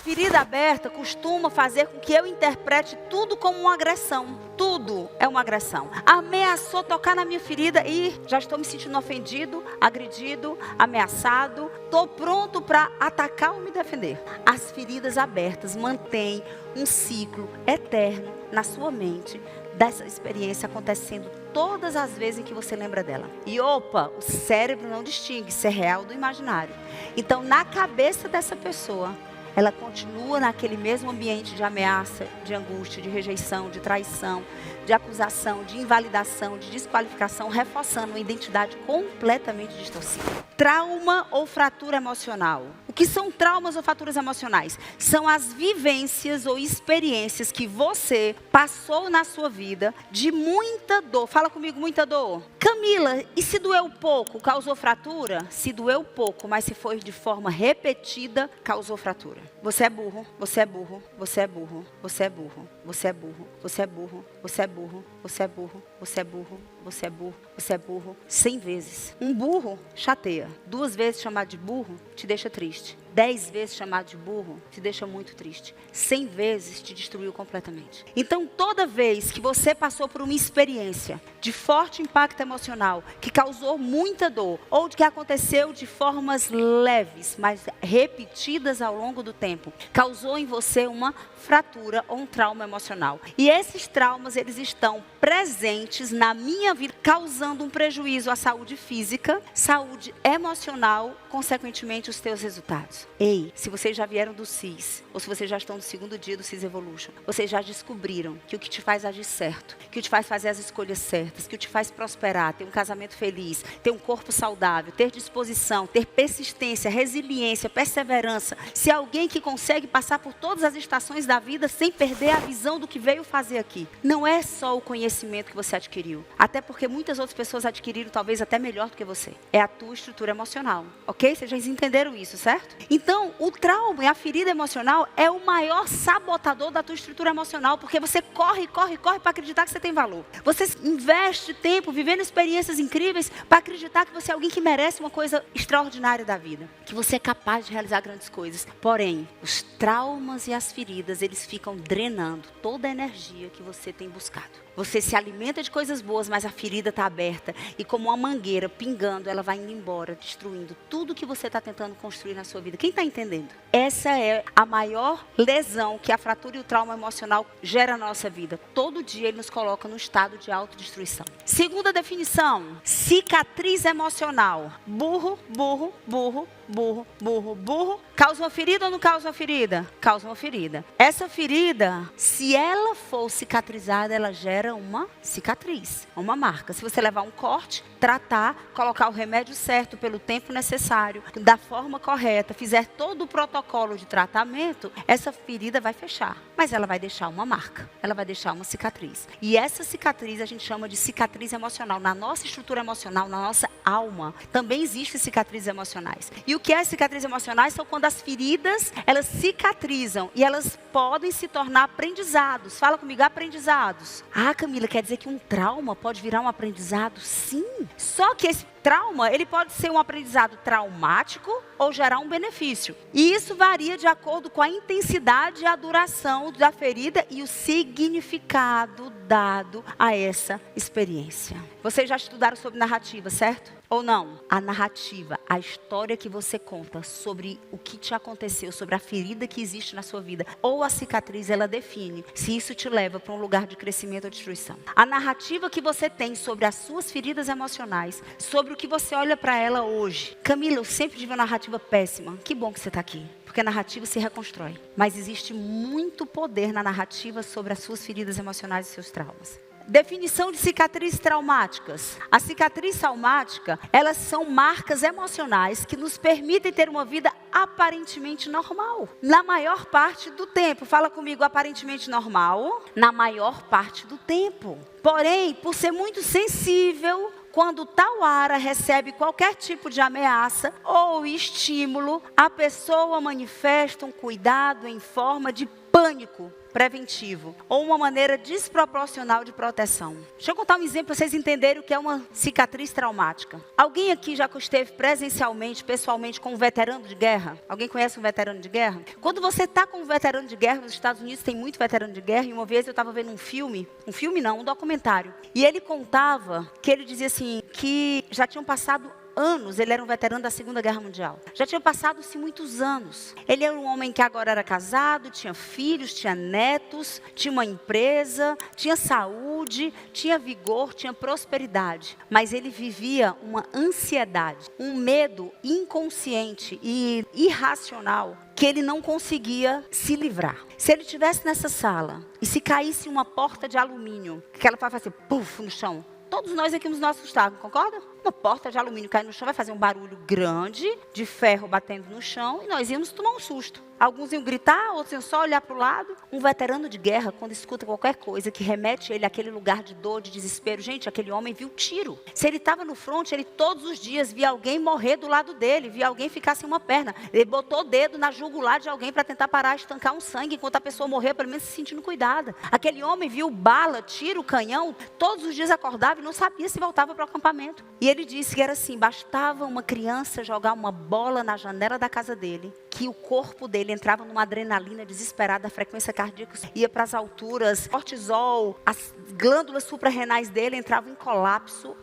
ferida aberta costuma fazer com que eu interprete tudo como uma agressão. Tudo é uma agressão. Ameaçou tocar na minha ferida e já estou me sentindo ofendido, agredido, ameaçado. Estou pronto para atacar ou me defender. As feridas abertas mantêm um ciclo eterno na sua mente dessa experiência acontecendo todas as vezes em que você lembra dela. E opa, o cérebro não distingue se é real do imaginário. Então, na cabeça dessa pessoa, ela continua naquele mesmo ambiente de ameaça, de angústia, de rejeição, de traição, de acusação, de invalidação, de desqualificação, reforçando uma identidade completamente distorcida. Trauma ou fratura emocional. O que são traumas ou fraturas emocionais? São as vivências ou experiências que você passou na sua vida de muita dor. Fala comigo, muita dor. Camila, e se doeu pouco, causou fratura? Se doeu pouco, mas se foi de forma repetida, causou fratura. Você é burro, você é burro, você é burro, você é burro, você é burro, você é burro, você é burro, você é burro, você é burro, você é burro, você é burro, 100 vezes. Um burro chateia. 2 vezes chamado de burro te deixa triste. 10 vezes chamado de burro te deixa muito triste. 100 vezes te destruiu completamente. Então, toda vez que você passou por uma experiência de forte impacto emocional, que causou muita dor, ou que aconteceu de formas leves, mas repetidas ao longo do tempo, causou em você uma fratura ou um trauma emocional. E esses traumas, eles estão presentes na minha vida, causando um prejuízo à saúde física, saúde emocional, consequentemente os teus resultados. Ei, se vocês já vieram do CIS, ou se vocês já estão no 2º dia do CIS Evolution, vocês já descobriram que o que te faz agir certo, que te faz fazer as escolhas certas, que te faz prosperar, ter um casamento feliz, ter um corpo saudável, ter disposição, ter persistência, resiliência, perseverança. Se alguém que consegue passar por todas as estações da vida sem perder a visão do que veio fazer aqui. Não é só o conhecimento que você adquiriu, até porque muitas outras pessoas adquiriram talvez até melhor do que você. É a tua estrutura emocional, ok? Vocês já entenderam isso, certo? Então, o trauma e a ferida emocional é o maior sabotador da tua estrutura emocional, porque você corre para acreditar que você tem valor. Você investe tempo vivendo experiências incríveis para acreditar que você é alguém que merece uma coisa extraordinária da vida, que você é capaz de realizar grandes coisas. Porém, os traumas e as feridas, eles ficam drenando toda a energia que você tem buscado. Você se alimenta de coisas boas, mas a ferida está aberta. E como uma mangueira pingando, ela vai indo embora, destruindo tudo que você está tentando construir na sua vida. Quem está entendendo? Essa é a maior lesão que a fratura e o trauma emocional gera na nossa vida. Todo dia ele nos coloca no estado de autodestruição. Segunda definição, cicatriz emocional. Burro, burro, burro, burro, burro, burro. Causa uma ferida ou não causa uma ferida? Causa uma ferida. Essa ferida, se ela for cicatrizada, ela gera uma cicatriz, uma marca. Se você levar um corte, tratar, colocar o remédio certo pelo tempo necessário, da forma correta, fizer todo o protocolo de tratamento, essa ferida vai fechar. Mas ela vai deixar uma marca, ela vai deixar uma cicatriz. E essa cicatriz a gente chama de cicatriz emocional. Na nossa estrutura emocional, na nossa alma, também existem cicatrizes emocionais. E o que é cicatrizes emocionais? São quando as feridas, elas cicatrizam e elas podem se tornar aprendizados. Fala comigo, aprendizados. Ah, Camila, quer dizer que um trauma pode virar um aprendizado? Sim. Só que esse trauma, ele pode ser um aprendizado traumático ou gerar um benefício. E isso varia de acordo com a intensidade e a duração da ferida e o significado dado a essa experiência. Vocês já estudaram sobre narrativa, certo? Ou não? A narrativa, a história que você conta sobre o que te aconteceu, sobre a ferida que existe na sua vida, ou a cicatriz, ela define se isso te leva para um lugar de crescimento ou destruição. A narrativa que você tem sobre as suas feridas emocionais, sobre o que você olha para ela hoje. Camila, eu sempre tive uma narrativa péssima. Que bom que você está aqui. Porque a narrativa se reconstrói. Mas existe muito poder na narrativa sobre as suas feridas emocionais e seus traumas. Definição de cicatrizes traumáticas. A cicatriz traumática, elas são marcas emocionais que nos permitem ter uma vida aparentemente normal. Na maior parte do tempo. Fala comigo, aparentemente normal. Na maior parte do tempo. Porém, por ser muito sensível, quando tal área recebe qualquer tipo de ameaça ou estímulo, a pessoa manifesta um cuidado em forma de pânico preventivo ou uma maneira desproporcional de proteção. Deixa eu contar um exemplo para vocês entenderem o que é uma cicatriz traumática. Alguém aqui já esteve presencialmente, pessoalmente com um veterano de guerra? Alguém conhece um veterano de guerra? Quando você está com um veterano de guerra, nos Estados Unidos tem muito veterano de guerra, e uma vez eu estava vendo um documentário, e ele contava que ele dizia assim, que já tinham passado anos, ele era um veterano da Segunda Guerra Mundial. Já tinham passado-se muitos anos. Ele era um homem que agora era casado, tinha filhos, tinha netos, tinha uma empresa, tinha saúde, tinha vigor, tinha prosperidade. Mas ele vivia uma ansiedade, um medo inconsciente e irracional que ele não conseguia se livrar. Se ele estivesse nessa sala e se caísse uma porta de alumínio, que ela vai fazer puf no chão, todos nós aqui nos nossos estados, concorda? Uma porta de alumínio cair no chão vai fazer um barulho grande, de ferro batendo no chão, e nós íamos tomar um susto. Alguns iam gritar, outros iam só olhar para o lado. Um veterano de guerra, quando escuta qualquer coisa que remete ele àquele lugar de dor, de desespero, gente, aquele homem viu tiro. Se ele estava no fronte, ele todos os dias via alguém morrer do lado dele, via alguém ficar sem uma perna. Ele botou o dedo na jugular de alguém para tentar parar, estancar um sangue, enquanto a pessoa morria, pelo menos se sentindo cuidada. Aquele homem viu bala, tiro, canhão, todos os dias acordava e não sabia se voltava para o acampamento. E ele disse que era assim, bastava uma criança jogar uma bola na janela da casa dele, que o corpo dele entrava numa adrenalina desesperada, a frequência cardíaca ia para as alturas, cortisol, as glândulas suprarrenais dele entravam em colapso.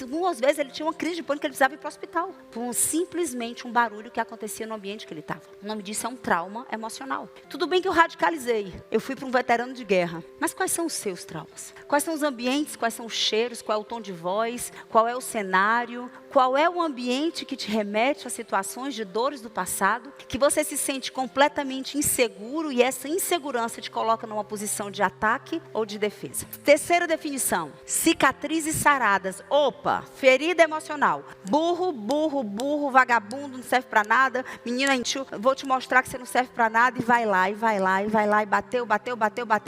Algumas vezes ele tinha uma crise de pânico, ele precisava ir para o hospital, por simplesmente um barulho que acontecia no ambiente que ele estava. O nome disso é um trauma emocional. Tudo bem que eu radicalizei, eu fui para um veterano de guerra, mas quais são os seus traumas? Quais são os ambientes, quais são os cheiros, qual é o tom de voz, qual é o cenário, qual é o ambiente que te remete a situações de dores do passado, que você se sente completamente inseguro e essa insegurança te coloca numa posição de ataque ou de defesa. Terceira definição, cicatrizes saradas. Opa, ferida emocional. Burro, vagabundo, não serve pra nada. Menina, vou te mostrar que você não serve pra nada, e vai lá, e bateu,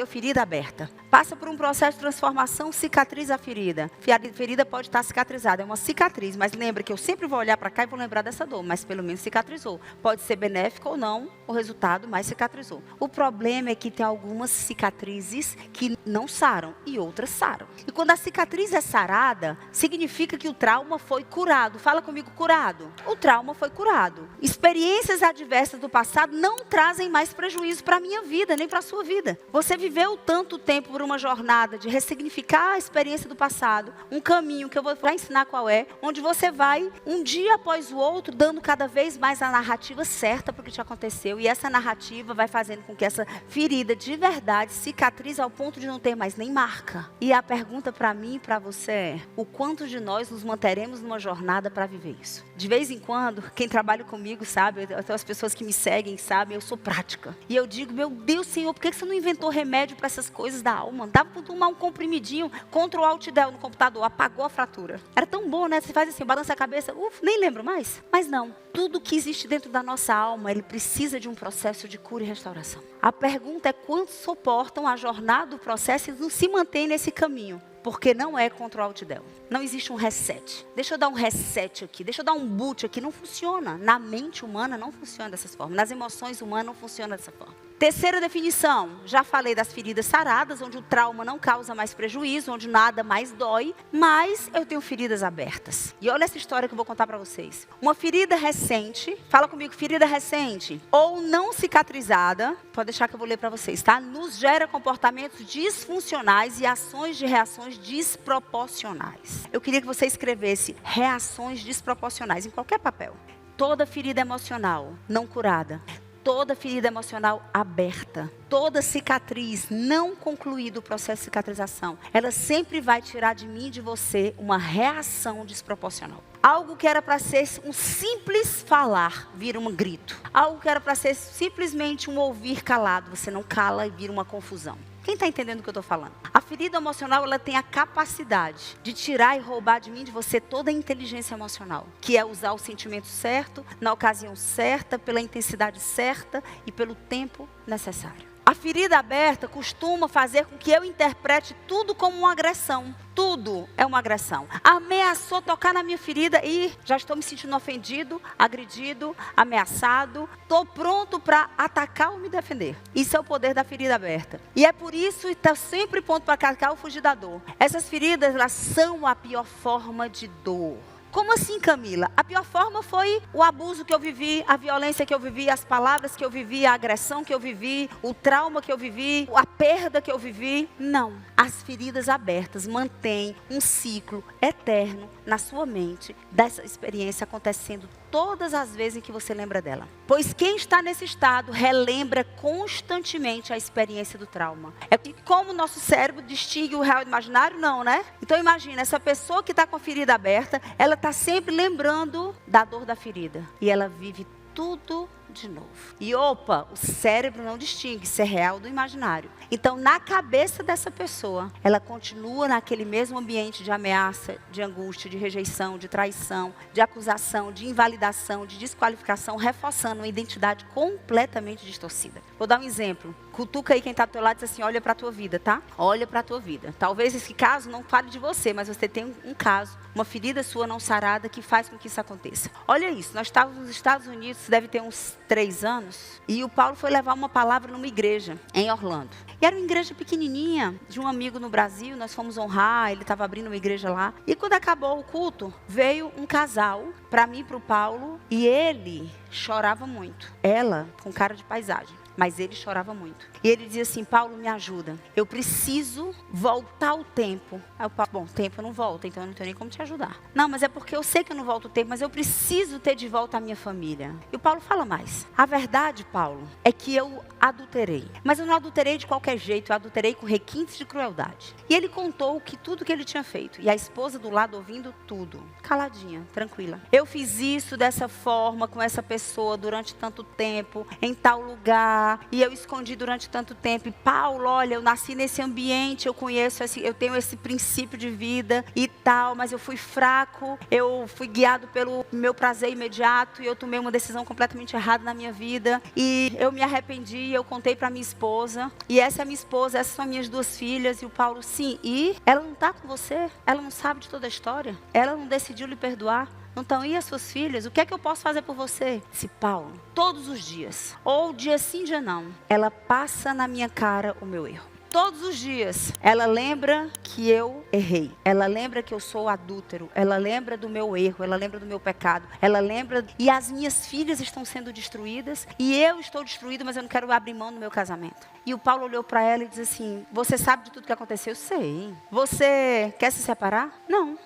ferida aberta. Passa por um processo de transformação, cicatriza a ferida. A ferida pode estar cicatrizada, é uma cicatriz, mas lembra que eu sempre vou olhar para cá e vou lembrar dessa dor, mas pelo menos cicatrizou. Pode ser benéfico ou não o resultado, mas cicatrizou. O problema é que tem algumas cicatrizes que não saram e outras saram. E quando a cicatriz é sarada, significa que o trauma foi curado. Fala comigo, curado. O trauma foi curado. Experiências adversas do passado não trazem mais prejuízo para a minha vida, nem para a sua vida. Você viveu tanto tempo por uma jornada de ressignificar a experiência do passado, um caminho que eu vou ensinar qual é, onde você vai, um dia após o outro, dando cada vez mais a narrativa certa para o que te aconteceu, e essa narrativa vai fazendo com que essa ferida de verdade cicatrize ao ponto de não ter mais nem marca. E a pergunta para mim e para você é, o quanto de nós nos manteremos numa jornada para viver isso? De vez em quando, quem trabalha comigo sabe, até as pessoas que me seguem sabem, eu sou prática. E eu digo, meu Deus, Senhor, por que você não inventou remédio para essas coisas da alma? Dava para tomar um comprimidinho, Ctrl Alt Del no computador, apagou a fratura. Era tão bom, né? Você faz assim, balança a cabeça, nem lembro mais. Mas não, tudo que existe dentro da nossa alma, ele precisa de um processo de cura e restauração. A pergunta é quantos suportam a jornada do processo e não se mantêm nesse caminho. Porque não é Ctrl Alt Del. Não existe um reset. Deixa eu dar um reset aqui. Deixa eu dar um boot aqui. Não funciona. Na mente humana não funciona dessa forma. Nas emoções humanas não funciona dessa forma. Terceira definição. Já falei das feridas saradas, onde o trauma não causa mais prejuízo, onde nada mais dói. Mas eu tenho feridas abertas. E olha essa história que eu vou contar para vocês. Uma ferida recente. Fala comigo, ferida recente. Ou não cicatrizada. Pode deixar que eu vou ler para vocês, tá? Nos gera comportamentos disfuncionais e ações de reações desproporcionais. Eu queria que você escrevesse reações desproporcionais em qualquer papel. Toda ferida emocional não curada, toda ferida emocional aberta, toda cicatriz não concluída o processo de cicatrização, ela sempre vai tirar de mim e de você uma reação desproporcional. Algo que era para ser um simples falar, vira um grito. Algo que era para ser simplesmente um ouvir calado, você não cala e vira uma confusão. Quem está entendendo o que eu estou falando? A ferida emocional, ela tem a capacidade de tirar e roubar de mim, de você, toda a inteligência emocional. Que é usar o sentimento certo, na ocasião certa, pela intensidade certa e pelo tempo necessário. A ferida aberta costuma fazer com que eu interprete tudo como uma agressão. Tudo é uma agressão. Ameaçou tocar na minha ferida e já estou me sentindo ofendido, agredido, ameaçado. Estou pronto para atacar ou me defender. Isso é o poder da ferida aberta. E é por isso que está sempre pronto para atacar ou fugir da dor. Essas feridas, elas são a pior forma de dor. Como assim, Camila? A pior forma foi o abuso que eu vivi, a violência que eu vivi, as palavras que eu vivi, a agressão que eu vivi, o trauma que eu vivi, a perda que eu vivi. Não. As feridas abertas mantêm um ciclo eterno na sua mente dessa experiência acontecendo todas as vezes em que você lembra dela. Pois quem está nesse estado relembra constantemente a experiência do trauma. É como o nosso cérebro distingue o real do imaginário? Não, né? Então imagina, essa pessoa que está com a ferida aberta, ela está sempre lembrando da dor da ferida. E ela vive tudo de novo. E opa, o cérebro não distingue se é real do imaginário. Então, na cabeça dessa pessoa, ela continua naquele mesmo ambiente de ameaça, de angústia, de rejeição, de traição, de acusação, de invalidação, de desqualificação, reforçando uma identidade completamente distorcida. Vou dar um exemplo. Cutuca aí quem está do teu lado e diz assim, olha para a tua vida, tá? Olha para a tua vida. Talvez esse caso não fale de você, mas você tem um caso, uma ferida sua não sarada que faz com que isso aconteça. Olha isso, nós estávamos nos Estados Unidos, deve ter uns 3 anos, e o Paulo foi levar uma palavra numa igreja em Orlando. E era uma igreja pequenininha, de um amigo no Brasil, nós fomos honrar, ele estava abrindo uma igreja lá. E quando acabou o culto, veio um casal, para mim e para o Paulo, e ele chorava muito. Ela com cara de paisagem. Mas ele chorava muito. E ele dizia assim, Paulo, me ajuda. Eu preciso voltar o tempo. Aí o Paulo, bom, o tempo não volta, então eu não tenho nem como te ajudar. Não, mas é porque eu sei que eu não volto o tempo, mas eu preciso ter de volta a minha família. E o Paulo fala mais. A verdade, Paulo, é que eu adulterei. Mas eu não adulterei de qualquer jeito, eu adulterei com requintes de crueldade. E ele contou tudo que ele tinha feito. E a esposa do lado ouvindo tudo. Caladinha, tranquila. Eu fiz isso dessa forma, com essa pessoa durante tanto tempo, em tal lugar. E eu escondi durante tanto tempo. E Paulo, olha, eu nasci nesse ambiente, eu conheço, eu tenho esse princípio de vida e tal, mas eu fui fraco, eu fui guiado pelo meu prazer imediato e eu tomei uma decisão completamente errada na minha vida. E eu me arrependi, eu contei para minha esposa. E essa é minha esposa, essas são minhas 2 filhas. E o Paulo, sim, e ela não está com você? Ela não sabe de toda a história? Ela não decidiu lhe perdoar? Então, e as suas filhas? O que é que eu posso fazer por você? Disse Paulo, todos os dias, ou dia sim, dia não, ela passa na minha cara o meu erro. Todos os dias, ela lembra que eu errei. Ela lembra que eu sou adúltero. Ela lembra do meu erro. Ela lembra do meu pecado. Ela lembra... E as minhas filhas estão sendo destruídas. E eu estou destruído, mas eu não quero abrir mão do meu casamento. E o Paulo olhou para ela e disse assim, você sabe de tudo que aconteceu? Eu sei. Você quer se separar? Não.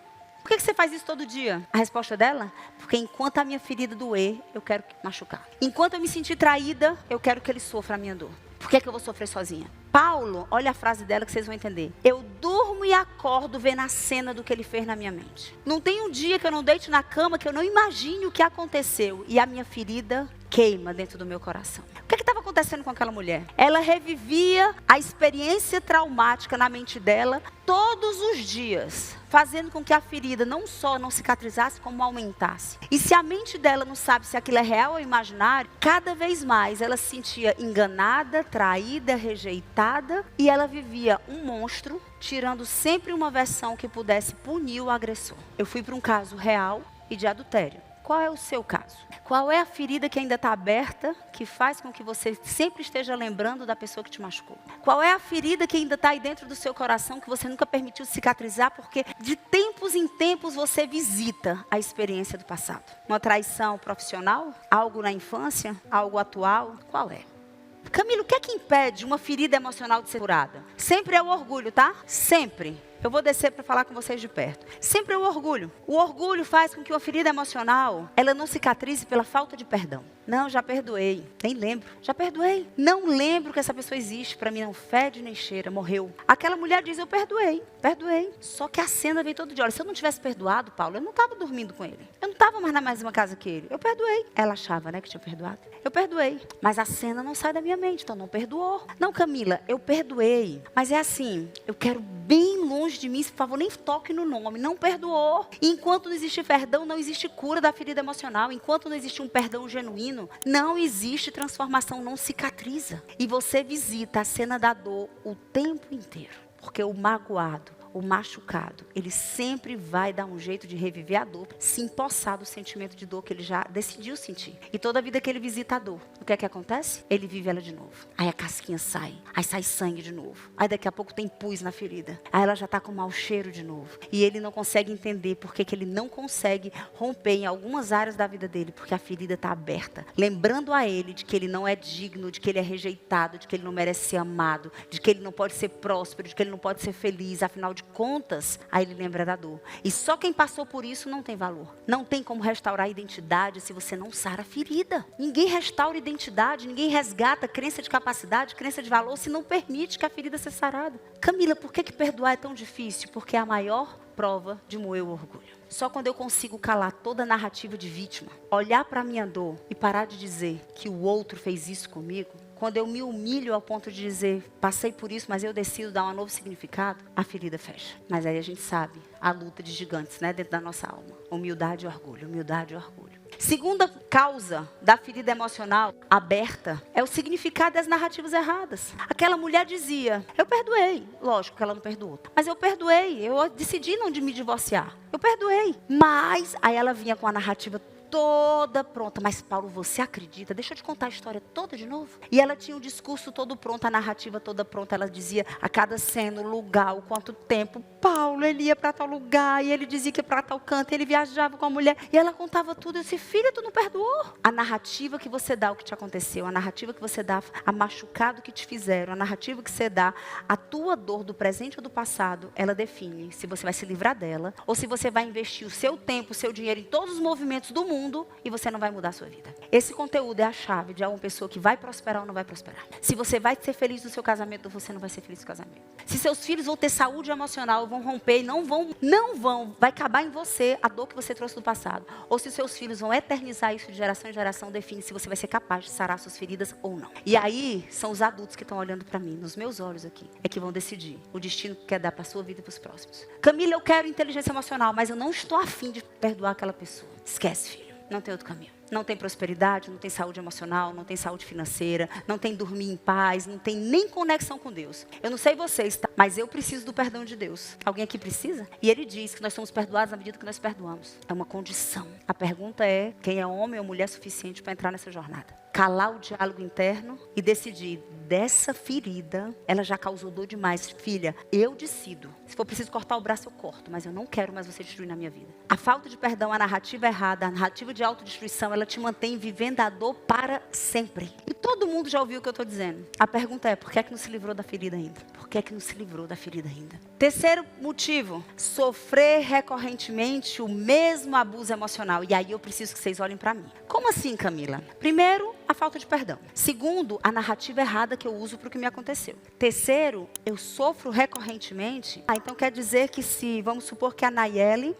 Por que você faz isso todo dia? A resposta dela? Porque enquanto a minha ferida doer, eu quero machucar. Enquanto eu me sentir traída, eu quero que ele sofra a minha dor. Por que eu vou sofrer sozinha? Paulo, olha a frase dela que vocês vão entender. Eu durmo e acordo vendo a cena do que ele fez na minha mente. Não tem um dia que eu não deite na cama que eu não imagine o que aconteceu. E a minha ferida queima dentro do meu coração. O que estava acontecendo com aquela mulher? Ela revivia a experiência traumática na mente dela todos os dias, fazendo com que a ferida não só não cicatrizasse, como aumentasse. E se a mente dela não sabe se aquilo é real ou imaginário, cada vez mais ela se sentia enganada, traída, rejeitada, e ela vivia um monstro, tirando sempre uma versão que pudesse punir o agressor. Eu fui para um caso real e de adultério. Qual é o seu caso? Qual é a ferida que ainda está aberta, que faz com que você sempre esteja lembrando da pessoa que te machucou? Qual é a ferida que ainda está aí dentro do seu coração, que você nunca permitiu cicatrizar, porque de tempos em tempos você visita a experiência do passado? Uma traição profissional? Algo na infância? Algo atual? Qual é? Camila, o que é que impede uma ferida emocional de ser curada? Sempre é o orgulho, tá? Sempre. Eu vou descer para falar com vocês de perto. Sempre é o orgulho. O orgulho faz com que uma ferida emocional, ela não cicatrize pela falta de perdão. Não, já perdoei. Nem lembro. Já perdoei. Não lembro que essa pessoa existe. Para mim não fede nem cheira. Morreu. Aquela mulher diz, eu perdoei. Perdoei. Só que a cena vem todo dia. Olha, se eu não tivesse perdoado, Paulo, eu não estava dormindo com ele. Eu não estava mais na mesma casa que ele. Eu perdoei. Ela achava, né, que tinha perdoado. Eu perdoei. Mas a cena não sai da minha mente. Então não perdoou. Não, Camila, eu perdoei. Mas é assim, eu quero bem longe de mim, por favor, nem toque no nome. Não perdoou. E enquanto não existe perdão, não existe cura da ferida emocional. Enquanto não existe um perdão genuíno, destino. Não existe transformação, não cicatriza. E você visita a cena da dor o tempo inteiro. Porque o magoado, o machucado, ele sempre vai dar um jeito de reviver a dor, se empossar do sentimento de dor que ele já decidiu sentir. E toda vida que ele visita a dor, o que é que acontece? Ele vive ela de novo. Aí a casquinha sai, aí sai sangue de novo. Aí daqui a pouco tem pus na ferida. Aí ela já está com mau cheiro de novo. E ele não consegue entender por que ele não consegue romper em algumas áreas da vida dele, porque a ferida está aberta. Lembrando a ele de que ele não é digno, de que ele é rejeitado, de que ele não merece ser amado, de que ele não pode ser próspero, de que ele não pode ser feliz, afinal de contas, aí ele lembra da dor. E só quem passou por isso não tem valor. Não tem como restaurar a identidade se você não sara a ferida. Ninguém restaura identidade, ninguém resgata crença de capacidade, crença de valor, se não permite que a ferida seja sarada. Camila, por que perdoar é tão difícil? Porque é a maior prova de moer o orgulho. Só quando eu consigo calar toda a narrativa de vítima, olhar para a minha dor e parar de dizer que o outro fez isso comigo, quando eu me humilho ao ponto de dizer, passei por isso, mas eu decido dar um novo significado, a ferida fecha. Mas aí a gente sabe a luta de gigantes, né, dentro da nossa alma. Humildade e orgulho, humildade e orgulho. Segunda causa da ferida emocional aberta é o significado das narrativas erradas. Aquela mulher dizia, eu perdoei. Lógico que ela não perdoou. Mas eu perdoei, eu decidi não de me divorciar. Eu perdoei. Mas aí ela vinha com a narrativa toda pronta. Mas Paulo, você acredita? Deixa eu te contar a história toda de novo. E ela tinha o discurso todo pronto, a narrativa toda pronta. Ela dizia a cada cena, o lugar, o quanto tempo. Paulo, ele ia para tal lugar e ele dizia que ia para tal canto. Ele viajava com a mulher e ela contava tudo. Eu disse, filha, tu não perdoou? A narrativa que você dá o que te aconteceu, a narrativa que você dá a machucado que te fizeram, a narrativa que você dá a tua dor do presente ou do passado, ela define se você vai se livrar dela ou se você vai investir o seu tempo, o seu dinheiro em todos os movimentos do mundo e você não vai mudar a sua vida. Esse conteúdo é a chave de uma pessoa que vai prosperar ou não vai prosperar. Se você vai ser feliz no seu casamento ou você não vai ser feliz no casamento. Se seus filhos vão ter saúde emocional, vão romper e não vão, vai acabar em você a dor que você trouxe do passado. Ou se seus filhos vão eternizar isso de geração em geração, define se você vai ser capaz de sarar suas feridas ou não. E aí, são os adultos que estão olhando para mim, nos meus olhos aqui, é que vão decidir o destino que quer dar para a sua vida e para os próximos. Camila, eu quero inteligência emocional, mas eu não estou afim de perdoar aquela pessoa. Esquece, filho. Não tem outro caminho. Não tem prosperidade, não tem saúde emocional, não tem saúde financeira, não tem dormir em paz, não tem nem conexão com Deus. Eu não sei vocês, tá? Mas eu preciso do perdão de Deus. Alguém aqui precisa? E ele diz que nós somos perdoados na medida que nós perdoamos. É uma condição. A pergunta é, quem é homem ou mulher suficiente para entrar nessa jornada? Calar o diálogo interno e decidir, dessa ferida, ela já causou dor demais. Filha, eu decido. Se for preciso cortar o braço, eu corto, mas eu não quero mais você destruir na minha vida. A falta de perdão, a narrativa errada, a narrativa de autodestruição, ela te mantém vivendo a dor para sempre. E todo mundo já ouviu o que eu estou dizendo. A pergunta é, por que é que não se livrou da ferida ainda? Por que é que não se livrou da ferida ainda? Terceiro motivo, sofrer recorrentemente o mesmo abuso emocional. E aí eu preciso que vocês olhem para mim. Como assim, Camila? Primeiro, a falta de perdão. Segundo, a narrativa errada que eu uso para o que me aconteceu. Terceiro, eu sofro recorrentemente. Então quer dizer que se, vamos supor que a Nayeli?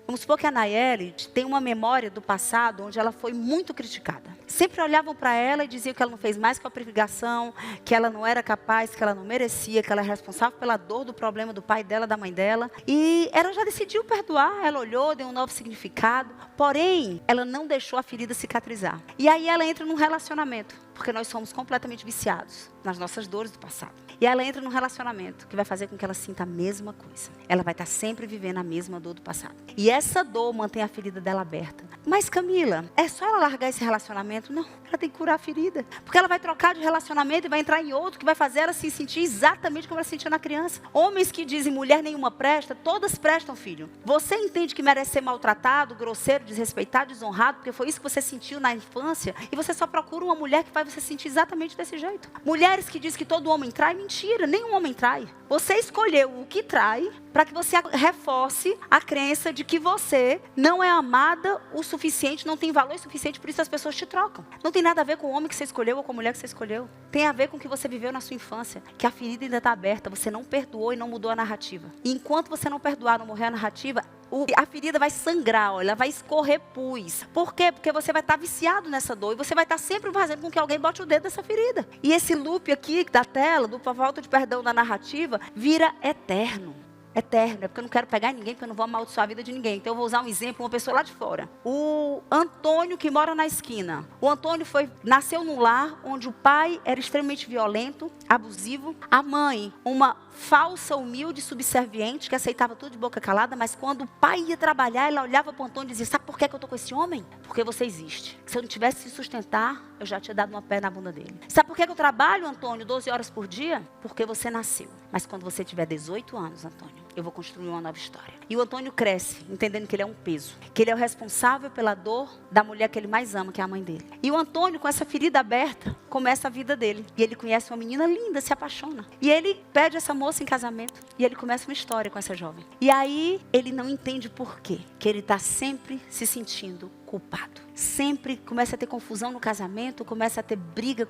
Vamos supor que a Nayeli tem uma memória do passado onde ela foi muito criticada. Sempre olhavam para ela e diziam que ela não fez mais que a obrigação, que ela não era capaz, que ela não merecia, que ela é responsável pela dor do problema do pai dela, da mãe dela. E ela já decidiu perdoar, ela olhou, deu um novo significado. Porém, ela não deixou a ferida cicatrizar. E aí ela entra num relacionamento, porque nós somos completamente viciados nas nossas dores do passado. E ela entra num relacionamento que vai fazer com que ela sinta a mesma coisa. Ela vai estar sempre vivendo a mesma dor do passado. E essa dor mantém a ferida dela aberta. Mas Camila, é só ela largar esse relacionamento? Não, ela tem que curar a ferida. Porque ela vai trocar de relacionamento e vai entrar em outro que vai fazer ela se sentir exatamente como ela se sentia na criança. Homens que dizem mulher nenhuma presta, todas prestam, filho. Você entende que merece ser maltratado, grosseiro, desrespeitado, desonrado, porque foi isso que você sentiu na infância, e você só procura uma mulher que faz você sentir exatamente desse jeito. Mulheres que dizem que todo homem trai, mentira, nenhum homem trai. Você escolheu o que trai para que você reforce a crença de que você não é amada o suficiente, não tem valor suficiente, por isso as pessoas te trocam. Não tem nada a ver com o homem que você escolheu ou com a mulher que você escolheu. Tem a ver com o que você viveu na sua infância, que a ferida ainda está aberta, você não perdoou e não mudou a narrativa. E enquanto você não perdoar, não morrer a narrativa, a ferida vai sangrar, ela vai escorrer pus. Por quê? Porque você vai estar viciado nessa dor e você vai estar sempre fazendo com que alguém bote o dedo nessa ferida. E esse loop aqui da tela, do falta de perdão da narrativa, vira eterno. é término, é porque eu não quero pegar ninguém, porque eu não vou amaldiçoar a vida de ninguém. Então eu vou usar um exemplo, uma pessoa lá de fora. O Antônio, que mora na esquina. O Antônio nasceu num lar onde o pai era extremamente violento, abusivo. A mãe, uma falsa, humilde, subserviente, que aceitava tudo de boca calada, mas quando o pai ia trabalhar, ela olhava para o Antônio e dizia: sabe por que eu estou com esse homem? Porque você existe. Se eu não tivesse se sustentar, eu já tinha dado uma pé na bunda dele. Sabe por que eu trabalho, Antônio, 12 horas por dia? Porque você nasceu. Mas quando você tiver 18 anos, Antônio, eu vou construir uma nova história. E o Antônio cresce, entendendo que ele é um peso. Que ele é o responsável pela dor da mulher que ele mais ama, que é a mãe dele. E o Antônio, com essa ferida aberta, começa a vida dele. E ele conhece uma menina linda, se apaixona. E ele pede essa moça em casamento. E ele começa uma história com essa jovem. E aí, ele não entende por quê. Que ele está sempre se sentindo culpado. Sempre começa a ter confusão no casamento, começa a ter briga,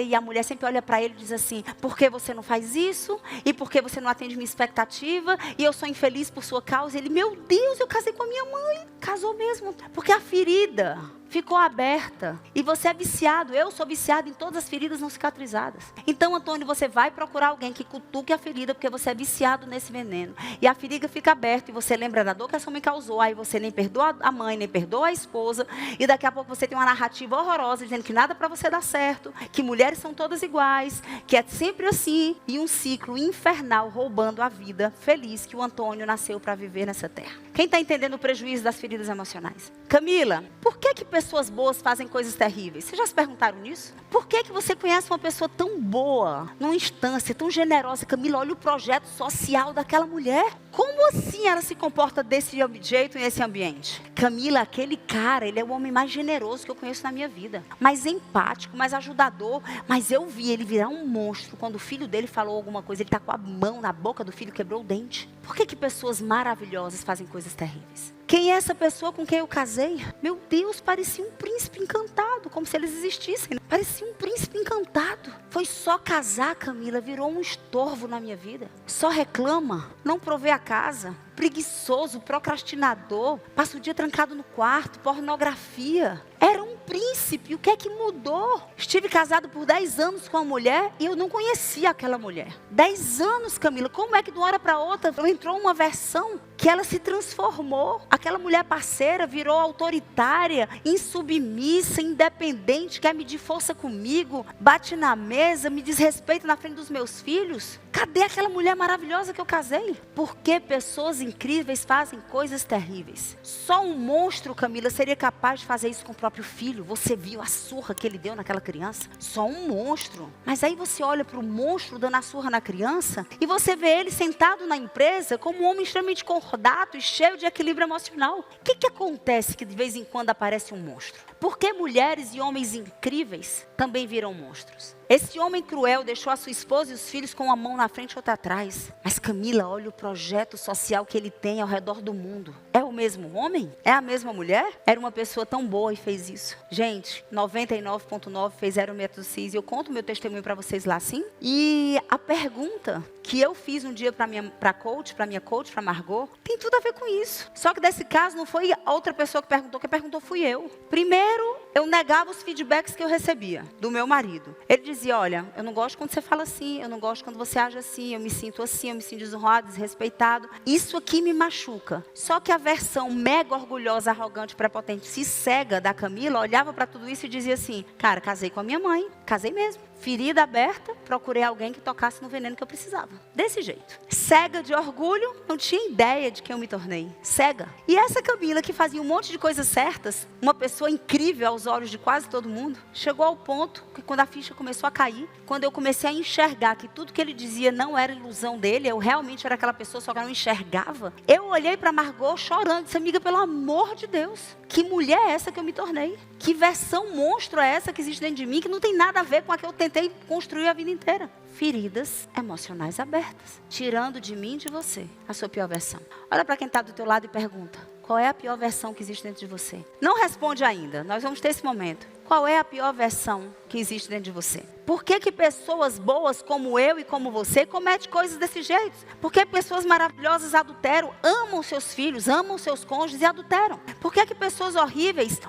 e a mulher sempre olha para ele e diz assim: por que você não faz isso? E por que você não atende minha expectativa? E eu sou infeliz por sua causa. Ele: meu Deus, eu casei com a minha mãe. Casou mesmo. Porque a ferida ficou aberta. E você é viciado. Eu sou viciado em todas as feridas não cicatrizadas. Então, Antônio, você vai procurar alguém que cutuque a ferida, porque você é viciado nesse veneno. E a ferida fica aberta e você lembra da dor que a sua mãe causou. Aí você nem perdoa a mãe, nem perdoa a esposa. E daqui a pouco você tem uma narrativa horrorosa dizendo que nada para você dá certo, que mulheres são todas iguais, que é sempre assim. E um ciclo infernal roubando a vida feliz que o Antônio nasceu para viver nessa terra. Quem está entendendo o prejuízo das feridas emocionais? Camila, por que pessoas boas fazem coisas terríveis? Vocês já se perguntaram nisso? Por que você conhece uma pessoa tão boa, numa instância tão generosa? Camila, olha o projeto social daquela mulher. Como assim ela se comporta desse jeito nesse ambiente? Camila, aquele cara, ele é o homem mais generoso que eu conheço na minha vida. Mais empático, mais ajudador. Mas eu vi ele virar um monstro quando o filho dele falou alguma coisa. Ele está com a mão na boca do filho, quebrou o dente. Por que pessoas maravilhosas fazem coisas terríveis? Quem é essa pessoa com quem eu casei? Meu Deus, parecia um príncipe encantado, como se eles existissem. Parecia um príncipe encantado. Foi só casar, Camila, virou um estorvo na minha vida. Só reclama, não provê a casa, preguiçoso, procrastinador, passa o dia trancado no quarto, pornografia. Era um príncipe, o que é que mudou? Estive casado por 10 anos com uma mulher e eu não conhecia aquela mulher. 10 anos, Camila, como é que de uma hora para outra entrou uma versão que ela se transformou? Aquela mulher parceira virou autoritária, insubmissa, independente, quer medir força comigo, bate na mesa, me desrespeita na frente dos meus filhos. Cadê aquela mulher maravilhosa que eu casei? Porque pessoas incríveis fazem coisas terríveis. Só um monstro, Camila, seria capaz de fazer isso com o próprio filho. Você viu a surra que ele deu naquela criança? Só um monstro. Mas aí você olha para o monstro dando a surra na criança e você vê ele sentado na empresa como um homem extremamente cordato e cheio de equilíbrio emocional. O que acontece que de vez em quando aparece um monstro? Por que mulheres e homens incríveis também viram monstros? Esse homem cruel deixou a sua esposa e os filhos com uma mão na frente e outra atrás. Mas Camila, olha o projeto social que ele tem ao redor do mundo. É o mesmo homem? É a mesma mulher? Era uma pessoa tão boa e fez isso. Gente, 99,9 fez 0 método CIS. Eu conto meu testemunho para vocês lá, sim. E a pergunta que eu fiz um dia para minha coach, para Margot, tem tudo a ver com isso. Só que desse caso não foi a outra pessoa que perguntou, quem perguntou fui eu. Primeiro, eu negava os feedbacks que eu recebia do meu marido. Ele dizia: olha, eu não gosto quando você fala assim, eu não gosto quando você age assim, eu me sinto assim, eu me sinto desonrado, desrespeitado. Isso aqui me machuca. Só que a versão mega orgulhosa, arrogante, prepotente, se cega da Camila, olhava para tudo isso e dizia assim: cara, casei com a minha mãe, casei mesmo. Ferida aberta, procurei alguém que tocasse no veneno que eu precisava. Desse jeito. Cega de orgulho, não tinha ideia de quem eu me tornei. Cega. E essa Camila, que fazia um monte de coisas certas, uma pessoa incrível aos olhos de quase todo mundo, chegou ao ponto que quando a ficha começou a cair, quando eu comecei a enxergar que tudo que ele dizia não era ilusão dele, eu realmente era aquela pessoa, só que eu não enxergava, eu olhei para Margot chorando, disse: amiga, pelo amor de Deus, que mulher é essa que eu me tornei? Que versão monstro é essa que existe dentro de mim, que não tem nada a ver com a que eu tentei construir a vida inteira? Feridas emocionais abertas, tirando de mim e de você a sua pior versão. Olha para quem está do teu lado e pergunta: qual é a pior versão que existe dentro de você? Não responde ainda, nós vamos ter esse momento. Qual é a pior versão que existe dentro de você? Por que pessoas boas como eu e como você cometem coisas desse jeito? Por que pessoas maravilhosas adulteram, amam seus filhos, amam seus cônjuges e adulteram? Por que pessoas horríveis,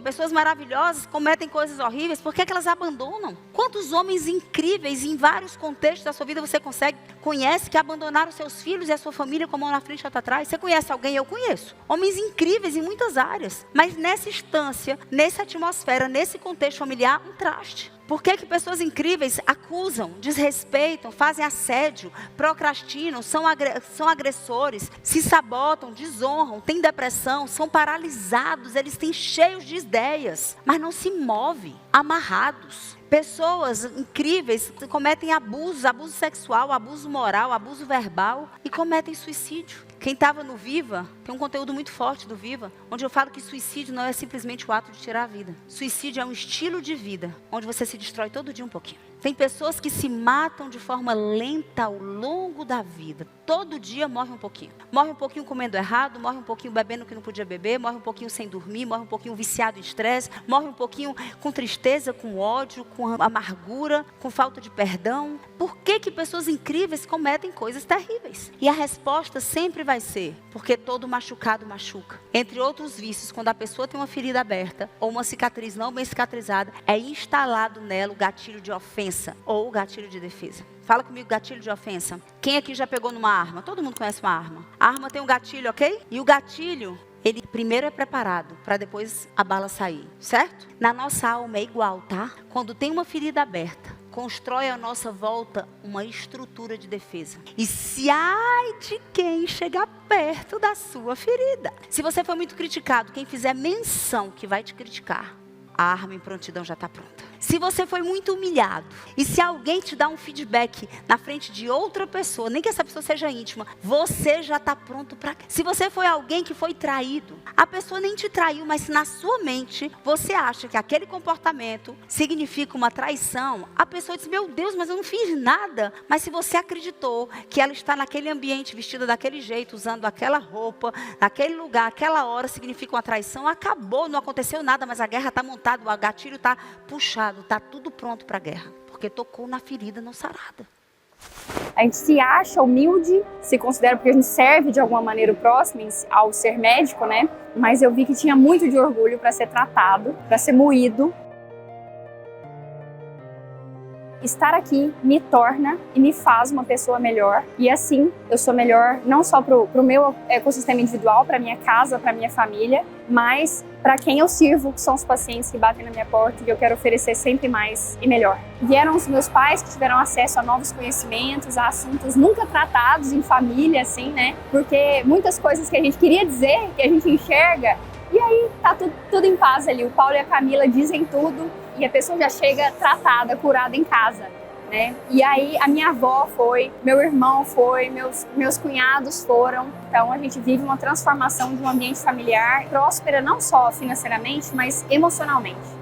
pessoas maravilhosas cometem coisas horríveis? Por que elas abandonam? Quantos homens incríveis em vários contextos da sua vida você consegue conhece que abandonaram seus filhos e a sua família com a mão na frente e outra atrás? Você conhece alguém? Eu conheço. Homens incríveis em muitas áreas. Mas nessa instância, nessa atmosfera, nesse contexto familiar, um traste. Por que pessoas incríveis acusam, desrespeitam, fazem assédio, procrastinam, são agressores, se sabotam, desonram, têm depressão, são paralisados, eles têm cheios de ideias, mas não se movem, amarrados. Pessoas incríveis cometem abuso sexual, abuso moral, abuso verbal e cometem suicídio. Quem estava no Viva, tem um conteúdo muito forte do Viva, onde eu falo que suicídio não é simplesmente o ato de tirar a vida. Suicídio é um estilo de vida, onde você se destrói todo dia um pouquinho. Tem pessoas que se matam de forma lenta ao longo da vida. Todo dia morre um pouquinho. Morre um pouquinho comendo errado, morre um pouquinho bebendo o que não podia beber, morre um pouquinho sem dormir, morre um pouquinho viciado em estresse, morre um pouquinho com tristeza, com ódio, com amargura, com falta de perdão. Por que pessoas incríveis cometem coisas terríveis? E a resposta sempre vai ser, porque todo machucado machuca. Entre outros vícios, quando a pessoa tem uma ferida aberta ou uma cicatriz não bem cicatrizada, é instalado nela o gatilho de ofensa ou o gatilho de defesa. Fala comigo, gatilho de ofensa. Quem aqui já pegou numa arma? Todo mundo conhece uma arma. A arma tem um gatilho, ok? E o gatilho, ele primeiro é preparado para depois a bala sair, certo? Na nossa alma é igual, tá? Quando tem uma ferida aberta, constrói à nossa volta uma estrutura de defesa. E se ai de quem chegar perto da sua ferida. Se você for muito criticado, quem fizer menção que vai te criticar, a arma em prontidão já está pronta. Se você foi muito humilhado, e se alguém te dá um feedback na frente de outra pessoa, nem que essa pessoa seja íntima, você já está pronto para... Se você foi alguém que foi traído, a pessoa nem te traiu, mas se na sua mente você acha que aquele comportamento significa uma traição, a pessoa diz, meu Deus, mas eu não fiz nada. Mas se você acreditou que ela está naquele ambiente, vestida daquele jeito, usando aquela roupa, naquele lugar, aquela hora, significa uma traição, acabou, não aconteceu nada, mas a guerra está montada, o gatilho está puxado. Está tudo pronto para a guerra, porque tocou na ferida não sarada. A gente se acha humilde, se considera porque a gente serve de alguma maneira o próximo ao ser médico, né? Mas eu vi que tinha muito de orgulho para ser tratado, para ser moído. Estar aqui me torna e me faz uma pessoa melhor. E assim, eu sou melhor não só para o meu ecossistema individual, para minha casa, para minha família, mas para quem eu sirvo, que são os pacientes que batem na minha porta e eu quero oferecer sempre mais e melhor. Vieram os meus pais que tiveram acesso a novos conhecimentos, a assuntos nunca tratados em família, assim, né? Porque muitas coisas que a gente queria dizer, que a gente enxerga, e aí tá tudo em paz ali. O Paulo e a Camila dizem tudo e a pessoa já chega tratada, curada em casa, né? E aí a minha avó foi, meu irmão foi, meus cunhados foram. Então a gente vive uma transformação de um ambiente familiar próspera, não só financeiramente, mas emocionalmente.